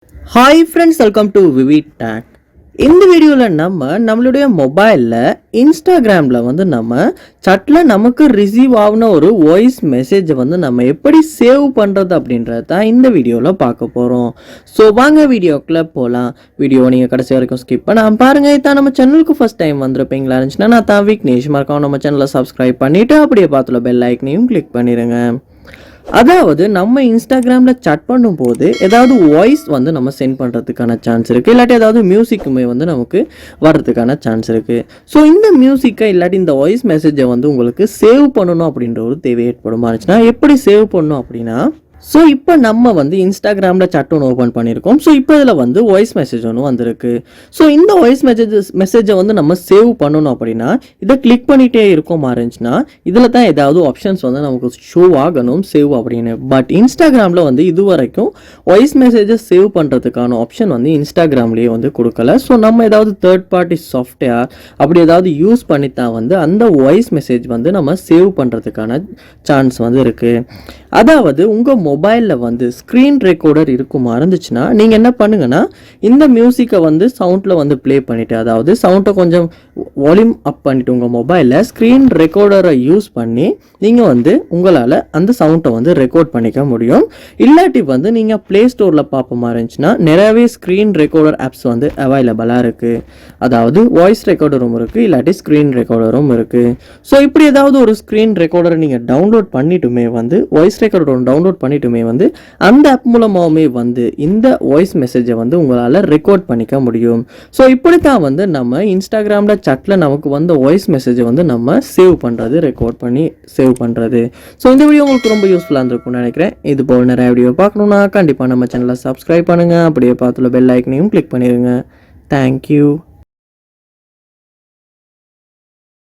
Hi friends, welcome to VividTech. இந்த வீடியோவில் நம்மளுடைய மொபைலில் இன்ஸ்டாகிராமில் நம்ம சட்டில் நமக்கு ரிசீவ் ஆகின ஒரு வாய்ஸ் மெசேஜை நம்ம எப்படி சேவ் பண்ணுறது அப்படின்றது தான் இந்த வீடியோவில் பார்க்க போகிறோம். ஸோ வாங்க வீடியோக்குள்ளே போகலாம். வீடியோ நீங்கள் கடைசி வரைக்கும் ஸ்கிப் பண்ணாமல் பாருங்கள். இதான் நம்ம சேனலுக்கு ஃபஸ்ட் டைம் வந்திருப்பீங்களா இருந்துச்சுன்னா நான் தான் விக்னேஷ் மறக்காம நம்ம சேனலை சப்ஸ்கிரைப் பண்ணிவிட்டு அப்படியே பார்த்துல பெல் ஐக்கனையும் கிளிக் பண்ணிடுங்க. அதாவது நம்ம இன்ஸ்டாகிராமில் சாட் பண்ணும்போது ஏதாவது வாய்ஸ் நம்ம சென்ட் பண்ணுறதுக்கான சான்ஸ் இருக்குது, இல்லாட்டி ஏதாவது மியூசிக்குமே நமக்கு வர்றதுக்கான சான்ஸ் இருக்குது. ஸோ இந்த மியூசிக்கை இல்லாட்டி இந்த வாய்ஸ் மெசேஜை உங்களுக்கு சேவ் பண்ணணும் அப்படின்ற ஒரு தேவை ஏற்படுமா இருந்துச்சுன்னா எப்படி சேவ் பண்ணணும் அப்படின்னா, ஸோ இப்போ நம்ம இன்ஸ்டாகிராமில் சாட் ஒன்று ஓப்பன் பண்ணியிருக்கோம். ஸோ இப்போ இதில் வாய்ஸ் மெசேஜ் ஒன்று வந்திருக்கு. ஸோ இந்த வாய்ஸ் மெசேஜை நம்ம சேவ் பண்ணணும் அப்படின்னா இதை கிளிக் பண்ணிகிட்டே இருக்கோம் இருந்துச்சுன்னா இதில் தான் ஏதாவது ஆப்ஷன்ஸ் நமக்கு ஷோ ஆகணும் சேவ் அப்படின்னு. பட் இன்ஸ்டாகிராமில் இது வரைக்கும் வாய்ஸ் மெசேஜை சேவ் பண்ணுறதுக்கான ஆப்ஷன் இன்ஸ்டாகிராம்லேயே கொடுக்கல. ஸோ நம்ம ஏதாவது தேர்ட் பார்ட்டி சாஃப்ட்வேர் அப்படி ஏதாவது யூஸ் பண்ணி தான் அந்த வாய்ஸ் மெசேஜ் நம்ம சேவ் பண்ணுறதுக்கான சான்ஸ் இருக்குது. அதாவது உங்கள் மொபைலில் ஸ்க்ரீன் ரெக்கார்டர் இருக்குமா இருந்துச்சுன்னா நீங்கள் என்ன பண்ணுங்கன்னா இந்த மியூசிக்கை சவுண்டில் ப்ளே பண்ணிவிட்டு, அதாவது சவுண்டை கொஞ்சம் வால்யூம் அப் பண்ணிவிட்டு உங்கள் மொபைலில் ஸ்க்ரீன் ரெக்கார்டரை யூஸ் பண்ணி நீங்கள் உங்களால் அந்த சவுண்டை ரெக்கார்ட் பண்ணிக்க முடியும். இல்லாட்டி நீங்கள் ப்ளே ஸ்டோரில் பார்ப்ப மாதிரி இருந்துச்சுன்னா நிறையவே ஸ்க்ரீன் ரெக்கார்டர் ஆப்ஸ் அவைலபிளாக இருக்குது. அதாவது வாய்ஸ் ரெக்கார்டரும் இருக்குது, இல்லாட்டி ஸ்க்ரீன் ரெக்கார்டரும் இருக்குது. ஸோ இப்படி ஏதாவது ஒரு ஸ்க்ரீன் ரெக்கார்டரை நீங்கள் டவுன்லோட் பண்ணிட்டுமே வாய்ஸ் ரெக்கார்டர் ஒன்று டவுன்லோட் பண்ணிட்டுமே அந்த ஆப் மூலமாகவே இந்த வாய்ஸ் மெசேஜை உங்களால் ரெக்கார்ட் பண்ணிக்க முடியும். ஸோ இப்படி தான் நம்ம இன்ஸ்டாகிராமில் சாட்டில் நமக்கு வாய்ஸ் மெசேஜை நம்ம சேவ் பண்ணுறது, ரெக்கார்ட் பண்ணி சேவ் பண்ணுறது. ஸோ இந்த வீடியோ உங்களுக்கு ரொம்ப யூஸ்ஃபுல்லாக இருந்திருக்கும்னு நினைக்கிறேன். இது போல் நிறைய வீடியோ பார்க்கணுன்னா கண்டிப்பாக நம்ம சேனலை சப்ஸ்கிரைப் பண்ணுங்கள், அப்படியே பார்த்துல பெல் ஐக்கனையும் கிளிக் பண்ணிடுங்க. தேங்க்யூ.